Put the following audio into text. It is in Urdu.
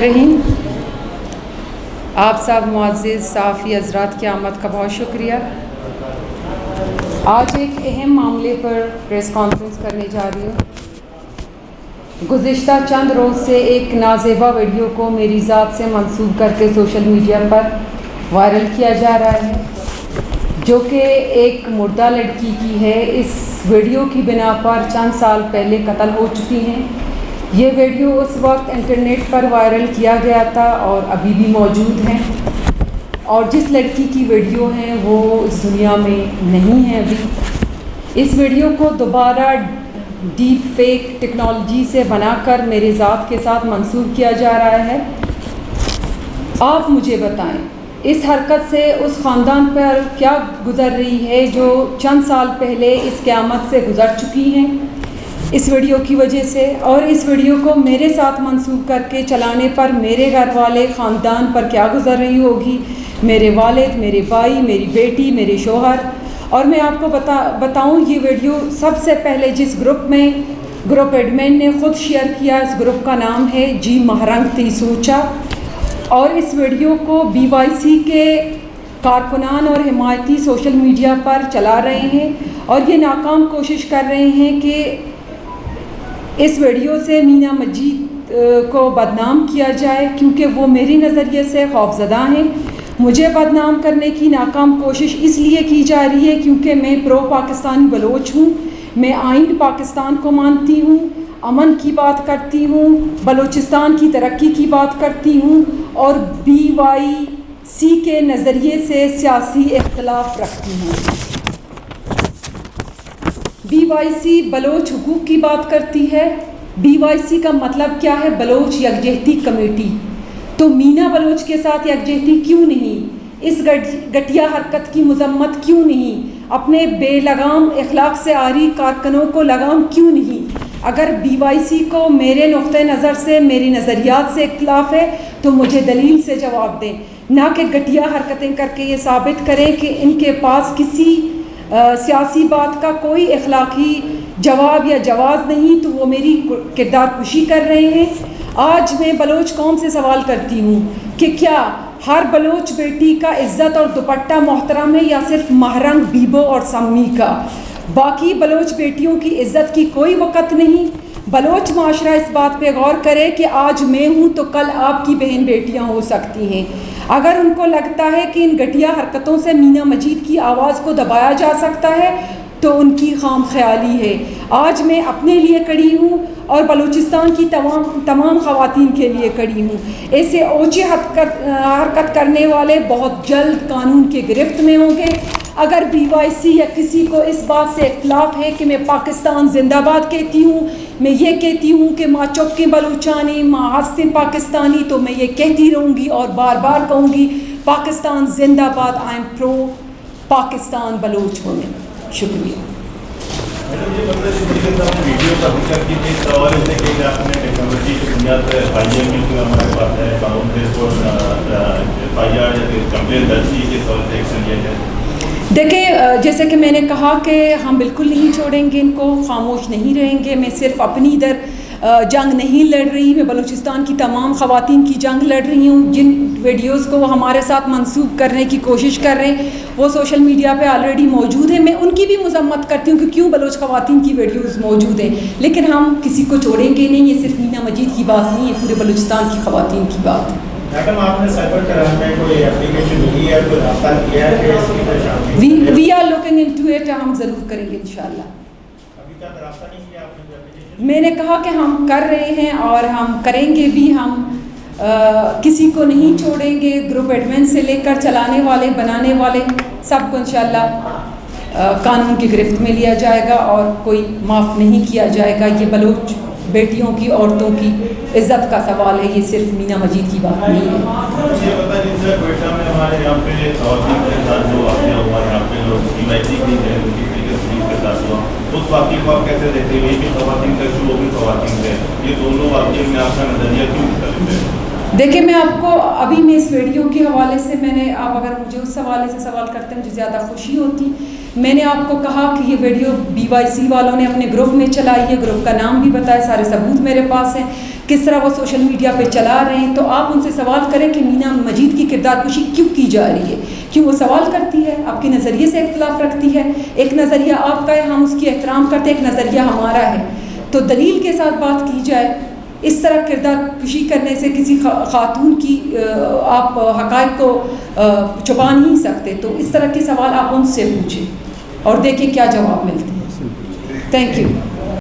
رحیم آپ سب معزز صحافی حضرات کی آمد کا بہت شکریہ۔ آج ایک اہم معاملے پر پریس کانفرنس کرنے جا رہی ہوں۔ گزشتہ چند روز سے ایک نازیبا ویڈیو کو میری ذات سے منسوب کر کے سوشل میڈیا پر وائرل کیا جا رہا ہے، جو کہ ایک مردہ لڑکی کی ہے۔ اس ویڈیو کی بنا پر چند سال پہلے قتل ہو چکی ہیں۔ یہ ویڈیو اس وقت انٹرنیٹ پر وائرل کیا گیا تھا اور ابھی بھی موجود ہیں، اور جس لڑکی کی ویڈیو ہیں وہ اس دنیا میں نہیں ہے ابھی۔ اس ویڈیو کو دوبارہ ڈیپ فیک ٹیکنالوجی سے بنا کر میرے ذات کے ساتھ منسوب کیا جا رہا ہے۔ آپ مجھے بتائیں اس حرکت سے اس خاندان پر کیا گزر رہی ہے جو چند سال پہلے اس قیامت سے گزر چکی ہیں اس ویڈیو کی وجہ سے، اور اس ویڈیو کو میرے ساتھ منسوب کر کے چلانے پر میرے گھر والے خاندان پر کیا گزر رہی ہوگی، میرے والد، میرے بھائی، میری بیٹی، میرے شوہر۔ اور میں آپ کو بتاؤں یہ ویڈیو سب سے پہلے جس گروپ ایڈمن نے خود شیئر کیا، اس گروپ کا نام ہے جی مہرنگ تی سوچا، اور اس ویڈیو کو BYC کے کارکنان اور حمایتی سوشل میڈیا پر چلا رہے ہیں، اور یہ ناکام کوشش کر رہے ہیں کہ اس ویڈیو سے مینا مجید کو بدنام کیا جائے، کیونکہ وہ میری نظریے سے خوفزدہ ہیں۔ مجھے بدنام کرنے کی ناکام کوشش اس لیے کی جا رہی ہے کیونکہ میں پرو پاکستانی بلوچ ہوں، میں آئین پاکستان کو مانتی ہوں، امن کی بات کرتی ہوں، بلوچستان کی ترقی کی بات کرتی ہوں، اور BYC کے نظریے سے سیاسی اختلاف رکھتی ہوں۔ BYC بلوچ حقوق کی بات کرتی ہے۔ BYC کا مطلب کیا ہے؟ بلوچ یکجہتی کمیٹی۔ تو مینا بلوچ کے ساتھ یکجہتی کیوں نہیں؟ اس گھٹیا حرکت کی مذمت کیوں نہیں؟ اپنے بے لگام اخلاق سے عاری کارکنوں کو لگام کیوں نہیں؟ اگر BYC کو میرے نقطۂ نظر سے، میری نظریات سے اختلاف ہے تو مجھے دلیل سے جواب دیں، نہ کہ گھٹیا حرکتیں کر کے یہ ثابت کریں کہ ان کے پاس کسی سیاسی بات کا کوئی اخلاقی جواب یا جواز نہیں، تو وہ میری کردار کشی کر رہے ہیں۔ آج میں بلوچ قوم سے سوال کرتی ہوں کہ کیا ہر بلوچ بیٹی کا عزت اور دوپٹہ محترم ہے، یا صرف مہرنگ، بیبو اور سمی کا؟ باقی بلوچ بیٹیوں کی عزت کی کوئی وقت نہیں؟ بلوچ معاشرہ اس بات پہ غور کرے کہ آج میں ہوں تو کل آپ کی بہن بیٹیاں ہو سکتی ہیں۔ اگر ان کو لگتا ہے کہ ان گھٹیا حرکتوں سے مینا مجید کی آواز کو دبایا جا سکتا ہے تو ان کی خام خیالی ہے۔ آج میں اپنے لیے کڑی ہوں اور بلوچستان کی تمام خواتین کے لیے کڑی ہوں۔ ایسے اوچے حرکت کرنے والے بہت جلد قانون کے گرفت میں ہوں گے۔ اگر BYC یا کسی کو اس بات سے اختلاف ہے کہ میں پاکستان زندہ باد کہتی ہوں، میں یہ کہتی ہوں کہ ماں چپ کے بلوچانی، ماں ہستن پاکستانی، تو میں یہ کہتی رہوں گی اور بار بار کہوں گی، پاکستان زندہ باد، I am pro Pakistan Baloch woman. شکریہ۔ دیکھیں، جیسے کہ میں نے کہا کہ ہم بالکل نہیں چھوڑیں گے ان کو، خاموش نہیں رہیں گے۔ میں صرف اپنی جنگ نہیں لڑ رہی، میں بلوچستان کی تمام خواتین کی جنگ لڑ رہی ہوں۔ جن ویڈیوز کو وہ ہمارے ساتھ منسوب کرنے کی کوشش کر رہے ہیں وہ سوشل میڈیا پہ آلریڈی موجود ہیں۔ میں ان کی بھی مذمت کرتی ہوں کہ کیوں بلوچ خواتین کی ویڈیوز موجود ہیں، لیکن ہم کسی کو چھوڑیں گے نہیں۔ یہ صرف مینا مجید کی بات نہیں ہے، پورے بلوچستان کی خواتین کی بات ہے۔ میڈم، آپ نے سائبر کرائم میں کوئی اپلیکیشن لی ہے، کوئی رابطہ کیا ہے کہ اس کی پریشانی؟ We are looking into it, ہم ضرور کریں گے انشاءاللہ۔ ابھی تک رابطہ نہیں کیا آپ نے اپلیکیشن؟ میں نے کہا کہ ہم کر رہے ہیں اور ہم کریں گے بھی۔ ہم کسی کو نہیں چھوڑیں گے، گروپ ایڈمن سے لے کر چلانے والے، بنانے والے، سب کو انشاءاللہ قانون کی گرفت میں لیا جائے گا اور کوئی معاف نہیں کیا جائے گا۔ یہ بلوچ بیٹیوں کی، عورتوں کی عزت کا سوال ہے، یہ صرف مینا مجید کی بات نہیں ہے۔ یہ بتا دیجیے، کوئٹہ میں ہمارے یہاں پہ خواتین کے ساتھ جو واقعہ ہوا، یہاں پہ لوگ BYC کی ہے، پولیس کے ساتھ ہوا، اس واقعے کو آپ کیسے دیکھتے ہیں؟ یہ بھی خواتین کا ایشو، وہ بھی خواتین کا، یہ دونوں واقعے میں آپ کا نظریہ کیوں مختلف ہے؟ دیکھیں، میں آپ کو ابھی میں اس ویڈیو کے حوالے سے آپ اگر مجھے اس حوالے سے سوال کرتے ہیں مجھے زیادہ خوشی ہوتی۔ میں نے آپ کو کہا کہ یہ ویڈیو BYC والوں نے اپنے گروپ میں چلائی ہے، گروپ کا نام بھی بتایا، سارے ثبوت میرے پاس ہیں۔ کس طرح وہ سوشل میڈیا پہ چلا رہے ہیں، تو آپ ان سے سوال کریں کہ مینا مجید کی کردار کشی کیوں کی جا رہی ہے، کیوں وہ سوال کرتی ہے، آپ کے نظریے سے اختلاف رکھتی ہے، ایک نظریہ آپ کا ہے، ہم اس کی احترام کرتے ہیں، ایک نظریہ ہمارا ہے، تو دلیل کے ساتھ بات کی جائے۔ اس طرح کردار کشی کرنے سے کسی خاتون کی آپ حقائق کو چھپا نہیں سکتے، تو اس طرح کے سوال آپ ان سے پوچھیں اور دیکھیں کیا جواب ملتے ہیں۔ Thank you.